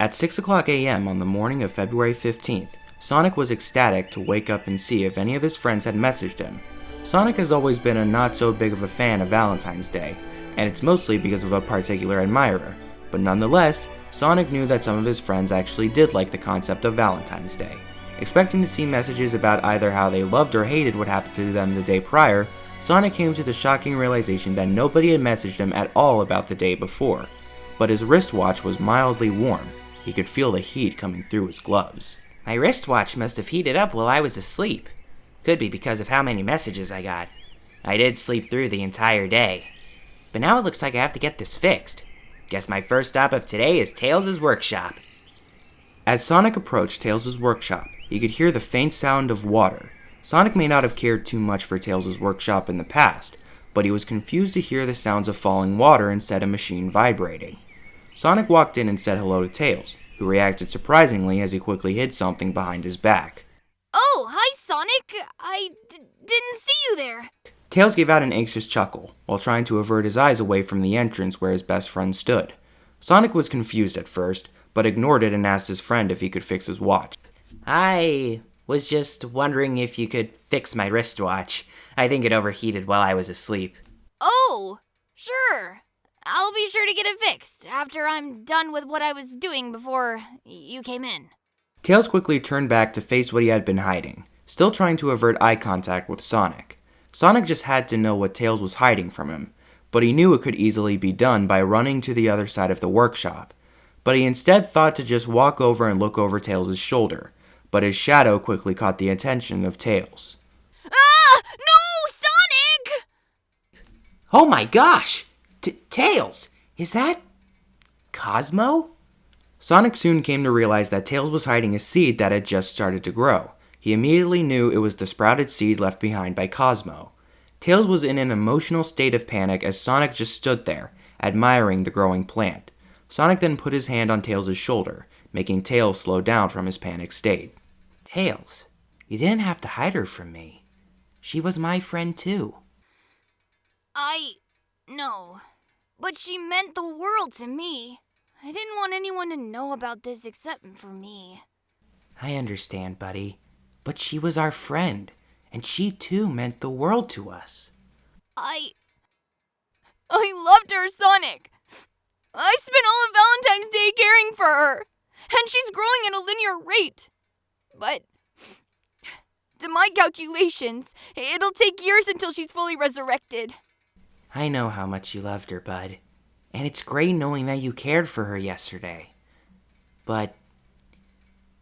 At 6 o'clock a.m. on the morning of February 15th, Sonic was ecstatic to wake up and see if any of his friends had messaged him. Sonic has always been a not so big of a fan of Valentine's Day, and it's mostly because of a particular admirer, but nonetheless, Sonic knew that some of his friends actually did like the concept of Valentine's Day. Expecting to see messages about either how they loved or hated what happened to them the day prior, Sonic came to the shocking realization that nobody had messaged him at all about the day before, but his wristwatch was mildly warm. He could feel the heat coming through his gloves. My wristwatch must have heated up while I was asleep. Could be because of how many messages I got. I did sleep through the entire day. But now it looks like I have to get this fixed. Guess my first stop of today is Tails' workshop. As Sonic approached Tails' workshop, he could hear the faint sound of water. Sonic may not have cared too much for Tails' workshop in the past, but he was confused to hear the sounds of falling water instead of machine vibrating. Sonic walked in and said hello to Tails, who reacted surprisingly as he quickly hid something behind his back. Oh, hi Sonic! I didn't see you there! Tails gave out an anxious chuckle, while trying to avert his eyes away from the entrance where his best friend stood. Sonic was confused at first, but ignored it and asked his friend if he could fix his watch. I was just wondering if you could fix my wristwatch. I think it overheated while I was asleep. Oh, sure. I'll be sure to get it fixed after I'm done with what I was doing before you came in. Tails quickly turned back to face what he had been hiding, still trying to avert eye contact with Sonic. Sonic just had to know what Tails was hiding from him, but he knew it could easily be done by running to the other side of the workshop. But he instead thought to just walk over and look over Tails' shoulder, but his shadow quickly caught the attention of Tails. Ah! No, Sonic! Oh my gosh! Tails! Is that Cosmo? Sonic soon came to realize that Tails was hiding a seed that had just started to grow. He immediately knew it was the sprouted seed left behind by Cosmo. Tails was in an emotional state of panic as Sonic just stood there, admiring the growing plant. Sonic then put his hand on Tails' shoulder, making Tails slow down from his panic state. Tails, you didn't have to hide her from me. She was my friend too. No. But she meant the world to me. I didn't want anyone to know about this except for me. I understand, buddy. But she was our friend, and she too meant the world to us. I loved her, Sonic. I spent all of Valentine's Day caring for her, and she's growing at a linear rate. But to my calculations, it'll take years until she's fully resurrected. I know how much you loved her, bud, and it's great knowing that you cared for her yesterday. But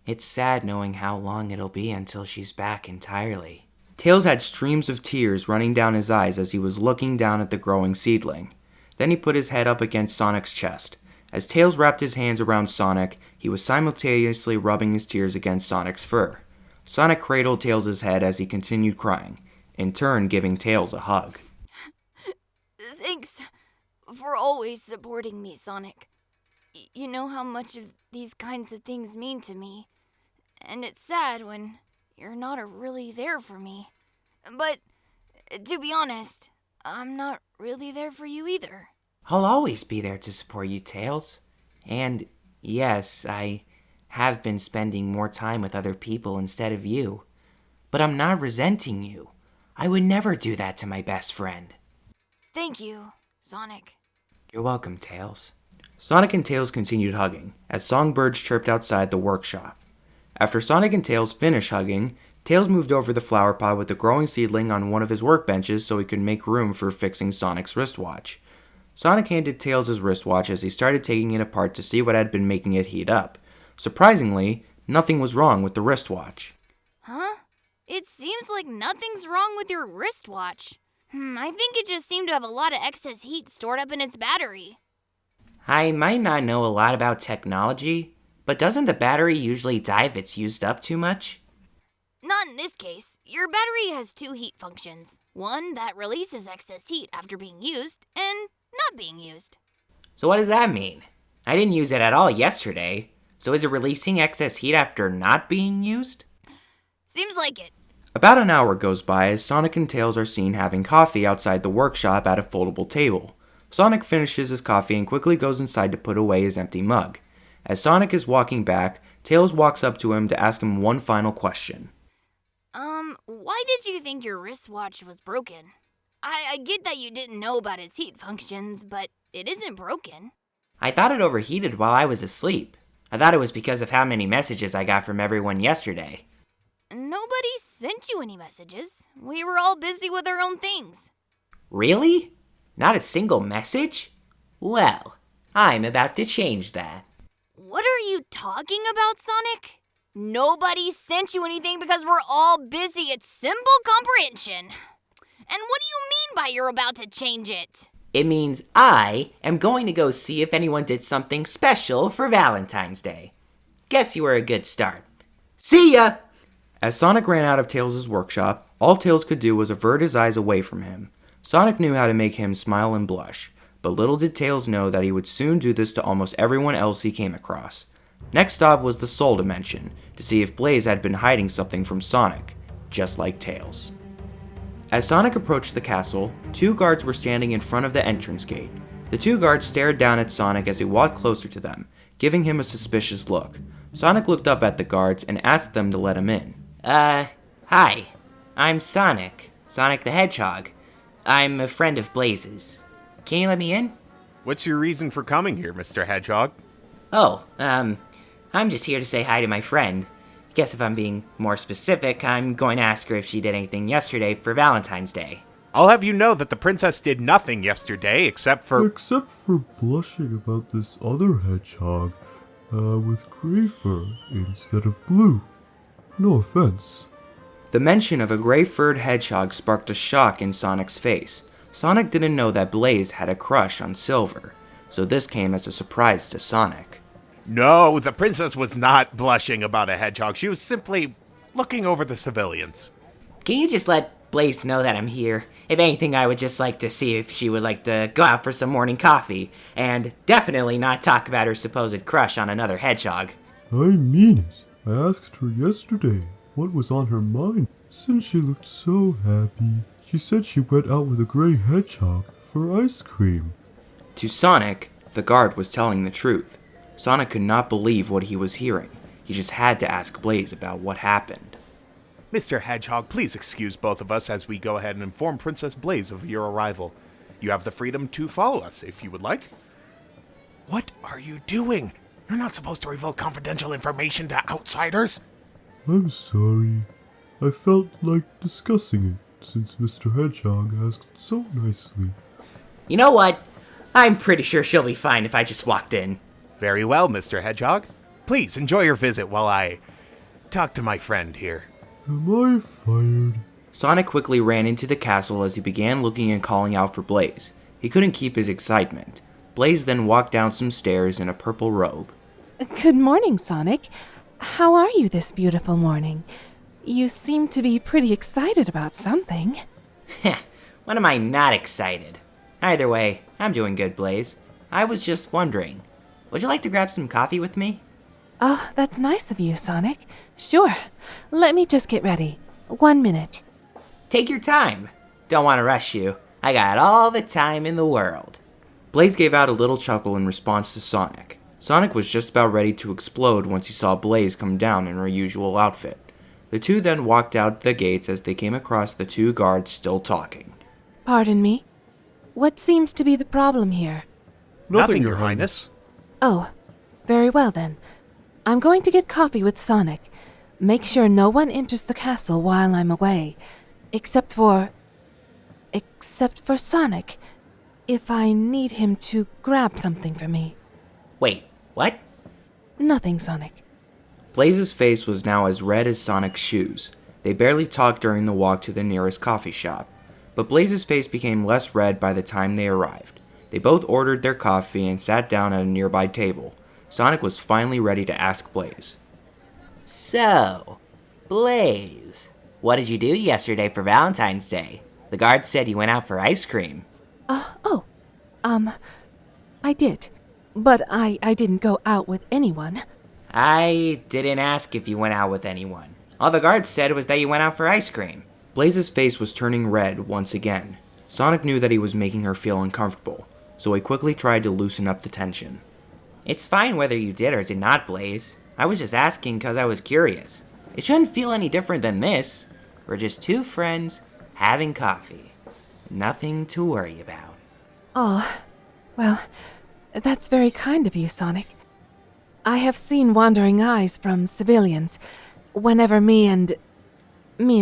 it's sad knowing how long it'll be until she's back entirely. Tails had streams of tears running down his eyes as he was looking down at the growing seedling. Then he put his head up against Sonic's chest. As Tails wrapped his hands around Sonic, he was simultaneously rubbing his tears against Sonic's fur. Sonic cradled Tails' head as he continued crying, in turn giving Tails a hug. Thanks for always supporting me, Sonic. You know how much of these kinds of things mean to me. And it's sad when you're not really there for me. But, to be honest, I'm not really there for you either. I'll always be there to support you, Tails. And, yes, I have been spending more time with other people instead of you. But I'm not resenting you. I would never do that to my best friend. Thank you, Sonic. You're welcome, Tails. Sonic and Tails continued hugging, as songbirds chirped outside the workshop. After Sonic and Tails finished hugging, Tails moved over the flower pot with the growing seedling on one of his workbenches so he could make room for fixing Sonic's wristwatch. Sonic handed Tails his wristwatch as he started taking it apart to see what had been making it heat up. Surprisingly, nothing was wrong with the wristwatch. Huh? It seems like nothing's wrong with your wristwatch. I think it just seemed to have a lot of excess heat stored up in its battery. I might not know a lot about technology, but doesn't the battery usually die if it's used up too much? Not in this case. Your battery has two heat functions. One that releases excess heat after being used, and not being used. So what does that mean? I didn't use it at all yesterday, so is it releasing excess heat after not being used? Seems like it. About an hour goes by as Sonic and Tails are seen having coffee outside the workshop at a foldable table. Sonic finishes his coffee and quickly goes inside to put away his empty mug. As Sonic is walking back, Tails walks up to him to ask him one final question. Why did you think your wristwatch was broken? I get that you didn't know about its heat functions, but it isn't broken. I thought it overheated while I was asleep. I thought it was because of how many messages I got from everyone yesterday. Nobody sent you any messages. We were all busy with our own things. Really? Not a single message? Well, I'm about to change that. What are you talking about, Sonic? Nobody sent you anything because we're all busy. It's simple comprehension. And what do you mean by you're about to change it? It means I am going to go see if anyone did something special for Valentine's Day. Guess you were a good start. See ya! As Sonic ran out of Tails' workshop, all Tails could do was avert his eyes away from him. Sonic knew how to make him smile and blush, but little did Tails know that he would soon do this to almost everyone else he came across. Next stop was the Soul Dimension, to see if Blaze had been hiding something from Sonic, just like Tails. As Sonic approached the castle, 2 guards were standing in front of the entrance gate. The 2 guards stared down at Sonic as he walked closer to them, giving him a suspicious look. Sonic looked up at the guards and asked them to let him in. Hi. I'm Sonic. Sonic the Hedgehog. I'm a friend of Blaze's. Can you let me in? What's your reason for coming here, Mr. Hedgehog? I'm just here to say hi to my friend. Guess if I'm being more specific, I'm going to ask her if she did anything yesterday for Valentine's Day. I'll have you know that the princess did nothing yesterday except for blushing about this other hedgehog, with gray fur instead of blue. No offense. The mention of a gray-furred hedgehog sparked a shock in Sonic's face. Sonic didn't know that Blaze had a crush on Silver, so this came as a surprise to Sonic. No, the princess was not blushing about a hedgehog. She was simply looking over the civilians. Can you just let Blaze know that I'm here? If anything, I would just like to see if she would like to go out for some morning coffee, and definitely not talk about her supposed crush on another hedgehog. I mean it. I asked her yesterday what was on her mind, since she looked so happy. She said she went out with a gray hedgehog for ice cream. To Sonic, the guard was telling the truth. Sonic could not believe what he was hearing. He just had to ask Blaze about what happened. Mr. Hedgehog, please excuse both of us as we go ahead and inform Princess Blaze of your arrival. You have the freedom to follow us if you would like. What are you doing? You're not supposed to reveal confidential information to outsiders. I'm sorry. I felt like discussing it since Mr. Hedgehog asked so nicely. You know what? I'm pretty sure she'll be fine if I just walked in. Very well, Mr. Hedgehog. Please enjoy your visit while I talk to my friend here. Am I fired? Sonic quickly ran into the castle as he began looking and calling out for Blaze. He couldn't keep his excitement. Blaze then walked down some stairs in a purple robe. Good morning, Sonic. How are you this beautiful morning? You seem to be pretty excited about something. When am I not excited? Either way, I'm doing good, Blaze. I was just wondering, would you like to grab some coffee with me? Oh, that's nice of you, Sonic. Sure. Let me just get ready. 1 minute. Take your time. Don't want to rush you. I got all the time in the world. Blaze gave out a little chuckle in response to Sonic. Sonic was just about ready to explode once he saw Blaze come down in her usual outfit. The two then walked out the gates as they came across the 2 guards still talking. Pardon me? What seems to be the problem here? Nothing, Your Highness. Oh, very well then. I'm going to get coffee with Sonic. Make sure no one enters the castle while I'm away. Except for Sonic. If I need him to grab something for me. Wait, what? Nothing, Sonic. Blaze's face was now as red as Sonic's shoes. They barely talked during the walk to the nearest coffee shop. But Blaze's face became less red by the time they arrived. They both ordered their coffee and sat down at a nearby table. Sonic was finally ready to ask Blaze. So, Blaze, what did you do yesterday for Valentine's Day? The guard said you went out for ice cream. I did. But I didn't go out with anyone. I didn't ask if you went out with anyone. All the guard said was that you went out for ice cream. Blaze's face was turning red once again. Sonic knew that he was making her feel uncomfortable, so he quickly tried to loosen up the tension. It's fine whether you did or did not, Blaze. I was just asking because I was curious. It shouldn't feel any different than this. We're just two friends having coffee. Nothing to worry about. Oh, well, that's very kind of you, Sonic. I have seen wandering eyes from civilians whenever me and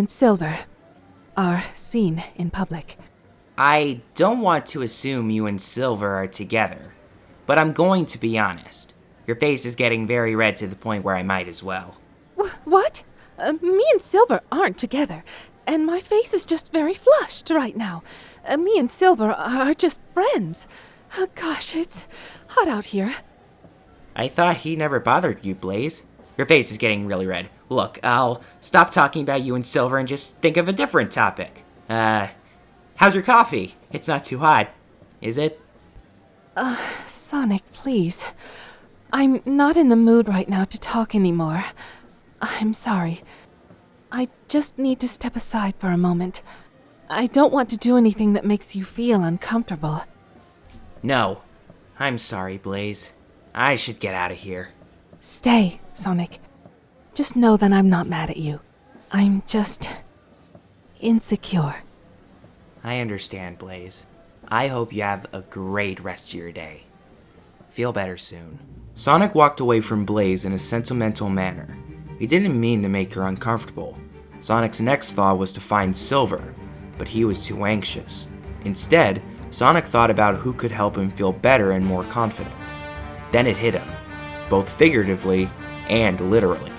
Silver are seen in public. I don't want to assume you and Silver are together, but I'm going to be honest. Your face is getting very red to the point where I might as well. What? Me and Silver aren't together, and my face is just very flushed right now. Me and Silver are just friends. Gosh, it's hot out here. I thought he never bothered you, Blaze. Your face is getting really red. Look, I'll stop talking about you and Silver and just think of a different topic. How's your coffee? It's not too hot, is it? Sonic, please. I'm not in the mood right now to talk anymore. I'm sorry. I just need to step aside for a moment. I don't want to do anything that makes you feel uncomfortable. No. I'm sorry, Blaze. I should get out of here. Stay, Sonic. Just know that I'm not mad at you. I'm just insecure. I understand, Blaze. I hope you have a great rest of your day. Feel better soon. Sonic walked away from Blaze in a sentimental manner. He didn't mean to make her uncomfortable. Sonic's next thought was to find Silver, but he was too anxious. Instead, Sonic thought about who could help him feel better and more confident. Then it hit him, both figuratively and literally.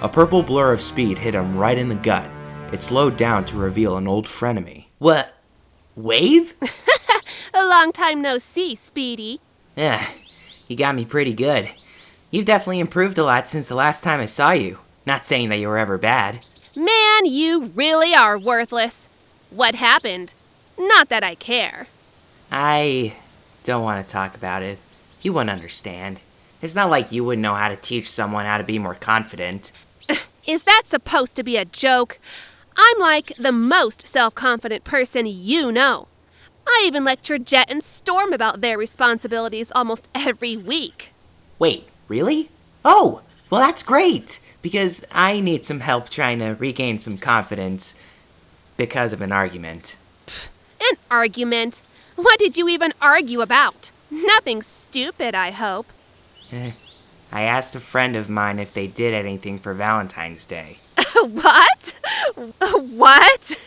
A purple blur of speed hit him right in the gut. It slowed down to reveal an old frenemy. What? Wave? A long time no see, Speedy. Yeah, you got me pretty good. You've definitely improved a lot since the last time I saw you. Not saying that you were ever bad. Man, you really are worthless. What happened? Not that I care. I don't want to talk about it. You wouldn't understand. It's not like you would know how to teach someone how to be more confident. Is that supposed to be a joke? I'm like the most self-confident person you know. I even lecture Jet and Storm about their responsibilities almost every week. Wait, really? Oh, well that's great, because I need some help trying to regain some confidence because of an argument. An argument? What did you even argue about? Nothing stupid, I hope. I asked a friend of mine if they did anything for Valentine's Day. What? What?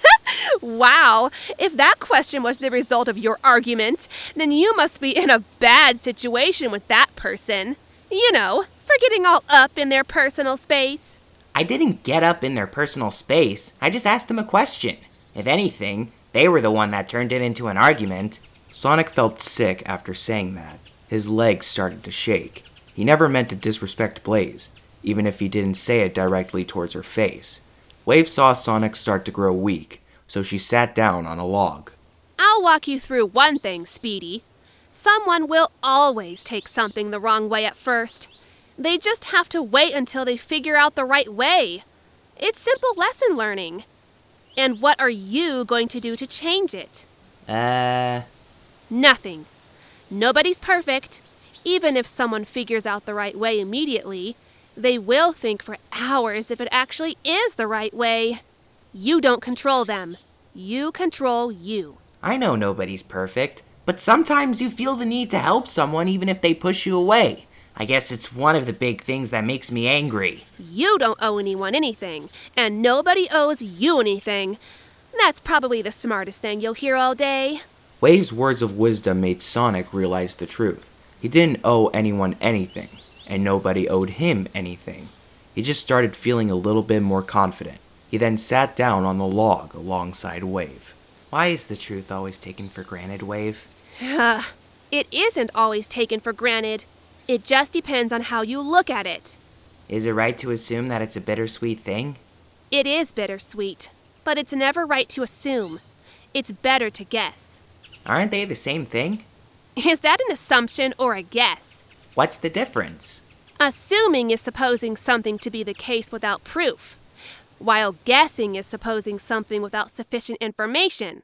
Wow, if that question was the result of your argument, then you must be in a bad situation with that person. You know, for getting all up in their personal space. I didn't get up in their personal space. I just asked them a question. If anything, they were the one that turned it into an argument. Sonic felt sick after saying that. His legs started to shake. He never meant to disrespect Blaze, even if he didn't say it directly towards her face. Wave saw Sonic start to grow weak, so she sat down on a log. I'll walk you through one thing, Speedy. Someone will always take something the wrong way at first. They just have to wait until they figure out the right way. It's simple lesson learning. And what are you going to do to change it? Nothing. Nobody's perfect. Even if someone figures out the right way immediately, they will think for hours if it actually is the right way. You don't control them. You control you. I know nobody's perfect, but sometimes you feel the need to help someone even if they push you away. I guess it's one of the big things that makes me angry. You don't owe anyone anything, and nobody owes you anything. That's probably the smartest thing you'll hear all day. Wave's words of wisdom made Sonic realize the truth. He didn't owe anyone anything, and nobody owed him anything. He just started feeling a little bit more confident. He then sat down on the log alongside Wave. Why is the truth always taken for granted, Wave? It isn't always taken for granted. It just depends on how you look at it. Is it right to assume that it's a bittersweet thing? It is bittersweet, but it's never right to assume. It's better to guess. Aren't they the same thing? Is that an assumption or a guess? What's the difference? Assuming is supposing something to be the case without proof, while guessing is supposing something without sufficient information.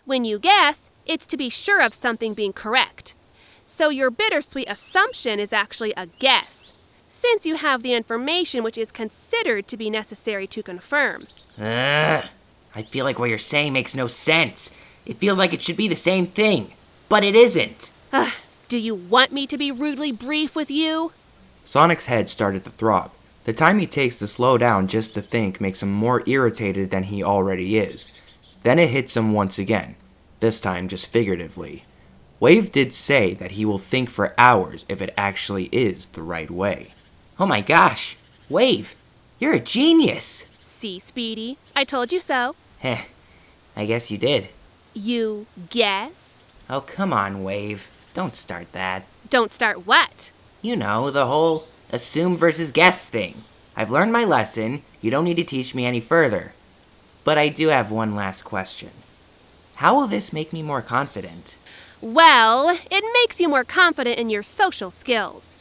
When you guess, it's to be sure of something being correct. So your bittersweet assumption is actually a guess, since you have the information which is considered to be necessary to confirm. I feel like what you're saying makes no sense. It feels like it should be the same thing, but it isn't. Do you want me to be rudely brief with you? Sonic's head started to throb. The time he takes to slow down just to think makes him more irritated than he already is. Then it hits him once again, this time just figuratively. Wave did say that he will think for hours if it actually is the right way. Oh my gosh, Wave, you're a genius. See, Speedy, I told you so. Heh, I guess you did. You guess? Oh, come on, Wave. Don't start that. Don't start what? You know, the whole assume versus guess thing. I've learned my lesson. You don't need to teach me any further. But I do have one last question. How will this make me more confident? Well, it makes you more confident in your social skills.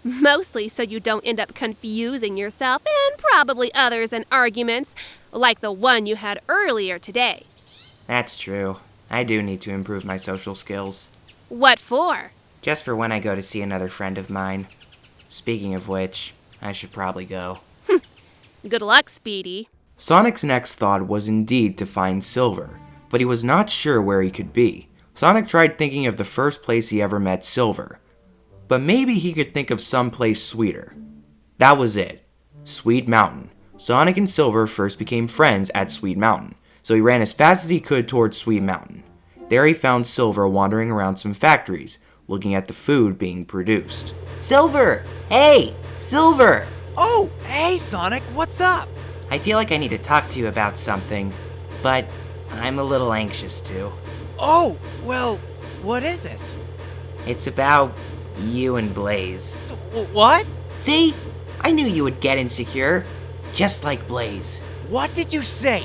Mostly so you don't end up confusing yourself and probably others in arguments, like the one you had earlier today. That's true. I do need to improve my social skills. What for? Just for when I go to see another friend of mine. Speaking of which, I should probably go. Good luck, Speedy. Sonic's next thought was indeed to find Silver, but he was not sure where he could be. Sonic tried thinking of the first place he ever met Silver, but maybe he could think of some place sweeter. That was it. Sweet Mountain. Sonic and Silver first became friends at Sweet Mountain, so he ran as fast as he could towards Sweet Mountain. There he found Silver wandering around some factories, looking at the food being produced. Silver! Hey! Silver! Oh, hey, Sonic, what's up? I feel like I need to talk to you about something, but I'm a little anxious too. Oh, well, what is it? It's about you and Blaze. What? See? I knew you would get insecure, just like Blaze. What did you say?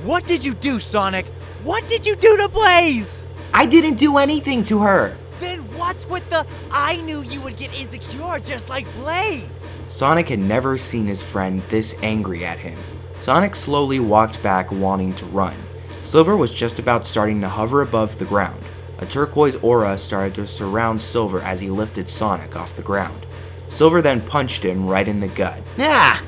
What did you do, Sonic? What did you do to Blaze? I didn't do anything to her. Then what's with the I knew you would get insecure just like Blaze? Sonic had never seen his friend this angry at him. Sonic slowly walked back, wanting to run. Silver was just about starting to hover above the ground. A turquoise aura started to surround Silver as he lifted Sonic off the ground. Silver then punched him right in the gut. Ah!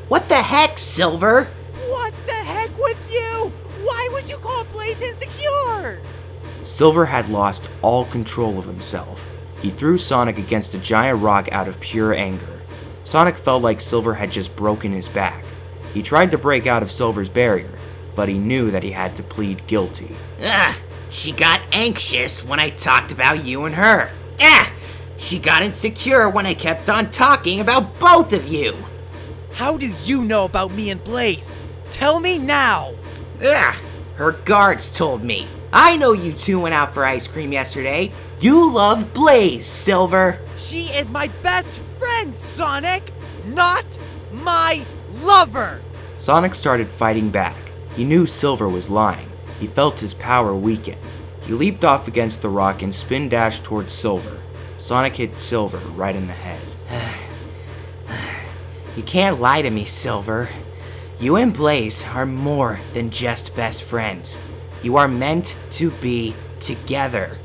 What the heck, Silver? What the heck with you? Why would you call Blaze insecure? Silver had lost all control of himself. He threw Sonic against a giant rock out of pure anger. Sonic felt like Silver had just broken his back. He tried to break out of Silver's barrier, but he knew that he had to plead guilty. She got anxious when I talked about you and her. She got insecure when I kept on talking about both of you. How do you know about me and Blaze? Tell me now! Her guards told me. I know you two went out for ice cream yesterday. You love Blaze, Silver. She is my best friend, Sonic! Not my lover! Sonic started fighting back. He knew Silver was lying. He felt his power weaken. He leaped off against the rock and spin dashed towards Silver. Sonic hit Silver right in the head. You can't lie to me, Silver. You and Blaze are more than just best friends. You are meant to be together.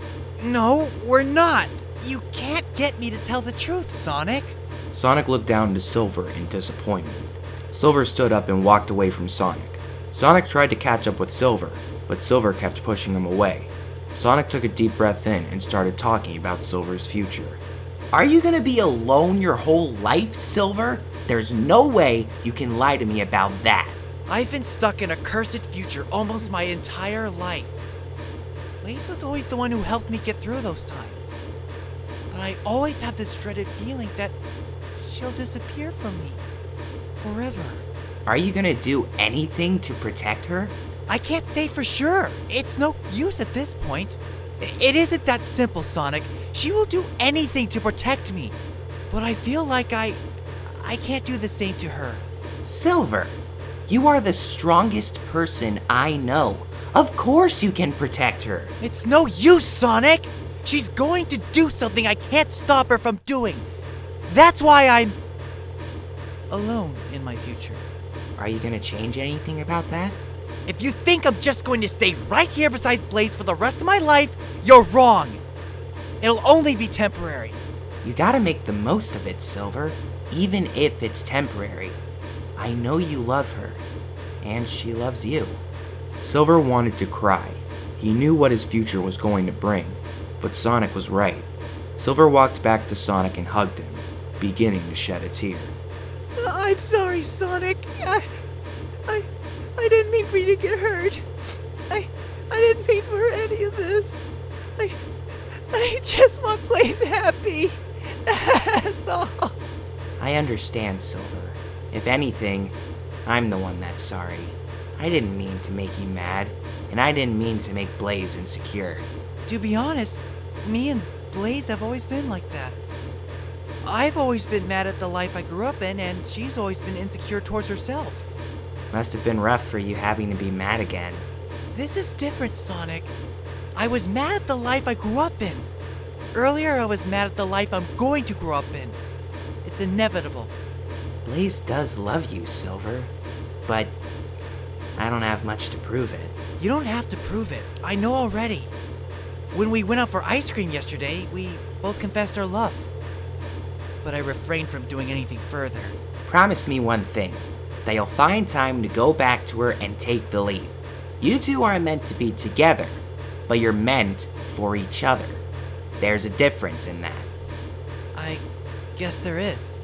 No, we're not. You can't get me to tell the truth, Sonic. Sonic looked down to Silver in disappointment. Silver stood up and walked away from Sonic. Sonic tried to catch up with Silver, but Silver kept pushing him away. Sonic took a deep breath in and started talking about Silver's future. Are you gonna be alone your whole life, Silver? There's no way you can lie to me about that. I've been stuck in a cursed future almost my entire life. Blaze was always the one who helped me get through those times. But I always have this dreaded feeling that she'll disappear from me. Forever. Are you gonna do anything to protect her? I can't say for sure. It's no use at this point. It isn't that simple, Sonic. She will do anything to protect me. But I feel like I can't do the same to her. Silver, you are the strongest person I know. Of course you can protect her. It's no use, Sonic! She's going to do something I can't stop her from doing. That's why I'm alone in my future. Are you gonna change anything about that? If you think I'm just going to stay right here beside Blaze for the rest of my life, you're wrong. It'll only be temporary. You gotta make the most of it, Silver, even if it's temporary. I know you love her, and she loves you. Silver wanted to cry. He knew what his future was going to bring, but Sonic was right. Silver walked back to Sonic and hugged him, beginning to shed a tear. I'm sorry, Sonic. I didn't mean for you to get hurt. I didn't mean for any of this. I just want Blaze happy. That's all. I understand, Silver. If anything, I'm the one that's sorry. I didn't mean to make you mad, and I didn't mean to make Blaze insecure. To be honest, me and Blaze have always been like that. I've always been mad at the life I grew up in, and she's always been insecure towards herself. Must have been rough for you having to be mad again. This is different, Sonic. I was mad at the life I grew up in. Earlier, I was mad at the life I'm going to grow up in. It's inevitable. Blaze does love you, Silver, but I don't have much to prove it. You don't have to prove it. I know already. When we went out for ice cream yesterday, we both confessed our love. But I refrained from doing anything further. Promise me one thing, that you'll find time to go back to her and take the lead. You two aren't meant to be together, but you're meant for each other. There's a difference in that. I guess there is.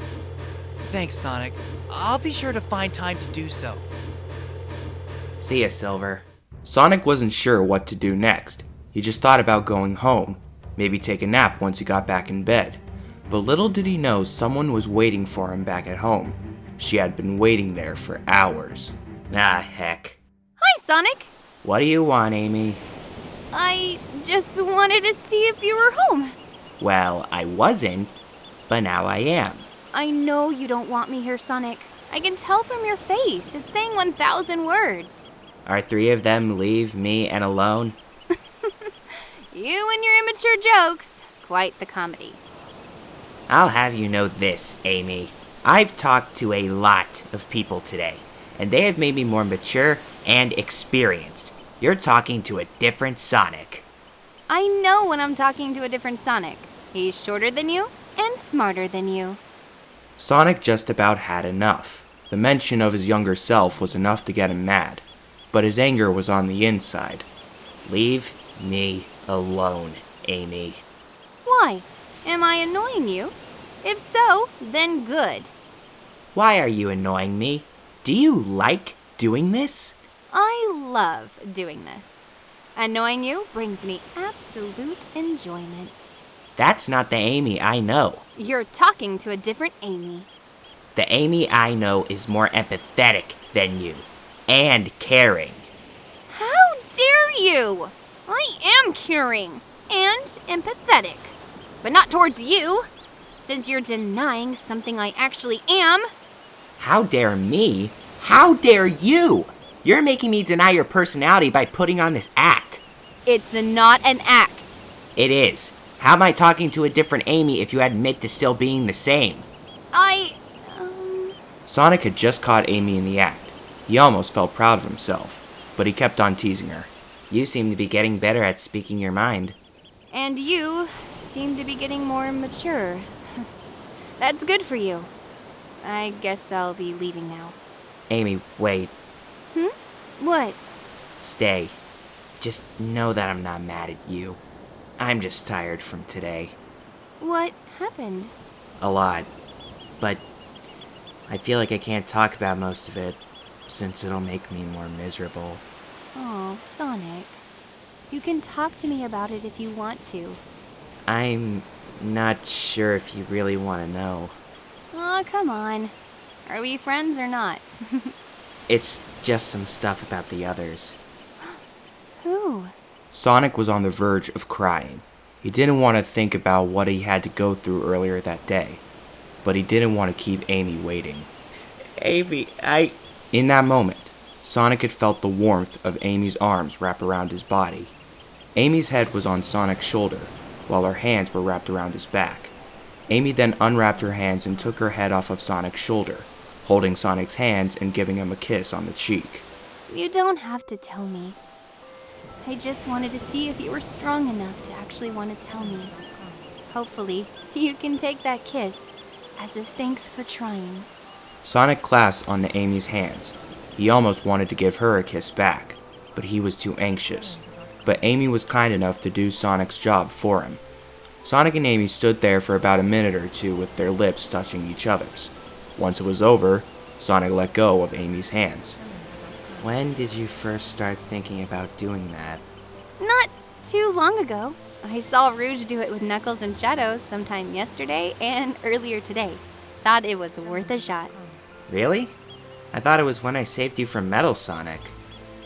Thanks, Sonic. I'll be sure to find time to do so. See ya, Silver. Sonic wasn't sure what to do next. He just thought about going home, maybe take a nap once he got back in bed. But little did he know someone was waiting for him back at home. She had been waiting there for hours. Ah, heck. Hi, Sonic. What do you want, Amy? I just wanted to see if you were home. Well, I wasn't, but now I am. I know you don't want me here, Sonic. I can tell from your face. It's saying 1,000 words. Are 3 of them leave me and alone? You and your immature jokes. Quite the comedy. I'll have you know this, Amy. I've talked to a lot of people today, and they have made me more mature and experienced. You're talking to a different Sonic. I know when I'm talking to a different Sonic. He's shorter than you and smarter than you. Sonic just about had enough. The mention of his younger self was enough to get him mad, but his anger was on the inside. Leave me alone, Amy. Why? Am I annoying you? If so, then good. Why are you annoying me? Do you like doing this? I love doing this. Annoying you brings me absolute enjoyment. That's not the Amy I know. You're talking to a different Amy. The Amy I know is more empathetic than you, and caring. How dare you! I am caring and empathetic, but not towards you, since you're denying something I actually am. How dare me? How dare you? You're making me deny your personality by putting on this act. It's not an act. It is. How am I talking to a different Amy if you admit to still being the same? Sonic had just caught Amy in the act. He almost felt proud of himself, but he kept on teasing her. You seem to be getting better at speaking your mind. And you seem to be getting more mature. That's good for you. I guess I'll be leaving now. Amy, wait. What? Stay. Just know that I'm not mad at you. I'm just tired from today. What happened? A lot. But I feel like I can't talk about most of it, since it'll make me more miserable. Oh, Sonic. You can talk to me about it if you want to. I'm not sure if you really want to know. Aw, come on. Are we friends or not? It's just some stuff about the others. Who? Sonic was on the verge of crying. He didn't want to think about what he had to go through earlier that day, but he didn't want to keep Amy waiting. Amy, In that moment, Sonic had felt the warmth of Amy's arms wrap around his body. Amy's head was on Sonic's shoulder, while her hands were wrapped around his back. Amy then unwrapped her hands and took her head off of Sonic's shoulder, holding Sonic's hands and giving him a kiss on the cheek. You don't have to tell me. I just wanted to see if you were strong enough to actually want to tell me. Hopefully, you can take that kiss as a thanks for trying. Sonic clasped onto Amy's hands. He almost wanted to give her a kiss back, but he was too anxious. But Amy was kind enough to do Sonic's job for him. Sonic and Amy stood there for about a minute or two with their lips touching each other's. Once it was over, Sonic let go of Amy's hands. When did you first start thinking about doing that? Not too long ago. I saw Rouge do it with Knuckles and Shadow sometime yesterday and earlier today. Thought it was worth a shot. Really? I thought it was when I saved you from Metal Sonic.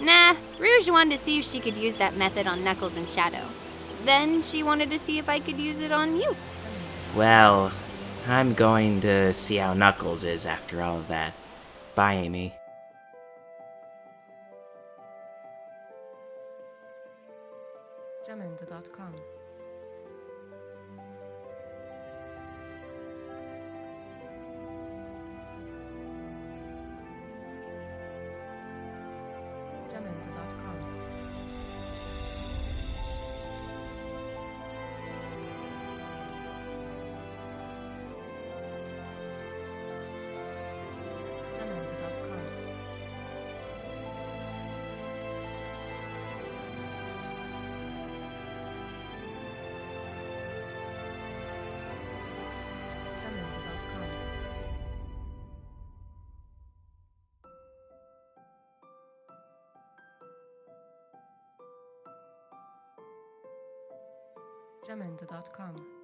Nah, Rouge wanted to see if she could use that method on Knuckles and Shadow. Then she wanted to see if I could use it on you. Well, I'm going to see how Knuckles is after all of that. Bye, Amy. Jamendo.com. Jamendo.com. Jamendo.com. Jamendo.com. Jamendo.com.